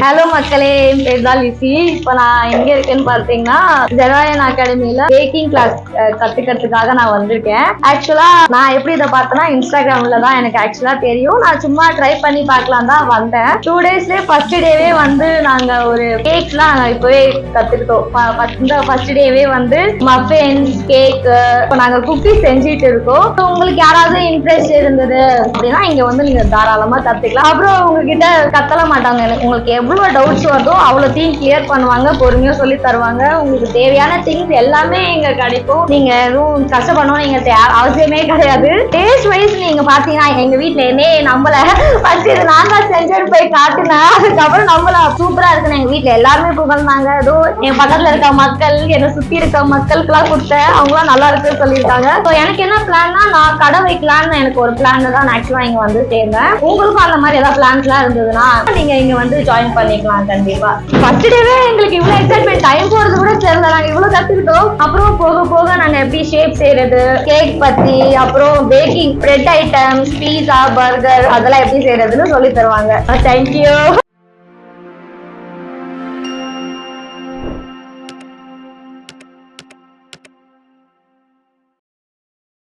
Hello மக்களே, என் பேர் தான் லிசி. இப்போ நான் எங்க இருக்கேன்னு பார்த்தீங்கன்னா ஜெராயன் அகாடமியில பேக்கிங் கிளாஸ் கத்துக்கிறதுக்காக நான் வந்திருக்கேன். ஆக்சுவலா நான் எப்படி இதை பார்த்தேன்னா இன்ஸ்டாகிராம்ல தான் எனக்கு ஆக்சுவலா தெரியும். நான் சும்மா ட்ரை பண்ணி பார்க்கலாம் தான் வந்தேன். 2 டேஸ்லயே ஃபர்ஸ்ட் டேவே வந்து நாங்க ஒரு கேக்ஸ்லாம் இப்பவே கத்துக்கிட்டோம். இந்த ஃபர்ஸ்ட் டேவே வந்து மஃபின்ஸ் கேக் இப்போ நாங்க குக்கீஸ் செஞ்சுட்டு இருக்கோம். உங்களுக்கு யாராவது இன்ட்ரெஸ்ட் இருந்தது அப்படின்னா இங்க வந்து நீங்க தாராளமா கத்துக்கலாம். அப்புறம் உங்ககிட்ட கத்தல மாட்டாங்க. உங்களுக்கு எவ்வளவு டவுட்ஸ் வருதோ அவ்வளோத்தையும் கிளியர் பண்ணுவாங்க, பொறுமையா சொல்லி தருவாங்க. உங்களுக்கு தேவையான திங்ஸ் எல்லாமே இங்க கிடைக்கும். நீங்க எதுவும் கஷ்டப்படணும் நீங்க அவசியமே கிடையாது. டேஸ்ட் வைஸ் நீங்க பாத்தீங்கன்னா எங்க வீட்டுல என்னே நம்மள ஃபர்ஸ்ட் இது நான் தான் செஞ்சு போய் காட்டுனேன். அதுக்கப்புறம் நம்மள சூப்பரா இருக்குன்னு எங்க வீட்டுல எல்லாருமே புகழ்ந்தாங்க. ஏதோ என் பக்கத்துல இருக்க மக்கள், என்னை சுத்தி இருக்க மக்களுக்கு எல்லாம் கொடுத்தேன். அவங்களாம் நல்லா இருக்குன்னு சொல்லியிருக்காங்க. ஸோ எனக்கு என்ன பிளான்னா நான் கடை வைக்கலான்னு எனக்கு ஒரு பிளான் தான் ஆக்சுவலா இங்க வந்து சேர்ந்தேன். உங்களுக்கும் அந்த மாதிரி ஏதாவது பிளான்ஸ் எல்லாம் இருந்ததுன்னா நீங்க இங்க வந்து ஜாயின் பண்ணிக்கலாம். கண்டிப்பா ஃபர்ஸ்ட் டேவே எங்களுக்கு இவ்வளவு எக்ஸைட்மெண்ட், டைம் போறது கூட தெரியல. நாங்க இவ்வளவு கத்துக்கிட்டோம். அப்புறம் போக போக நாங்க எப்படி ஷேப் செய்யறது, கேக் பத்தி, அப்புறம் பேக்கிங், பிரெட் ஐட்டம்ஸ், பீஸா, பர்கர் அதெல்லாம் எப்படி செய்யறதுன்னு சொல்லி தருவாங்க. தேங்க்யூ.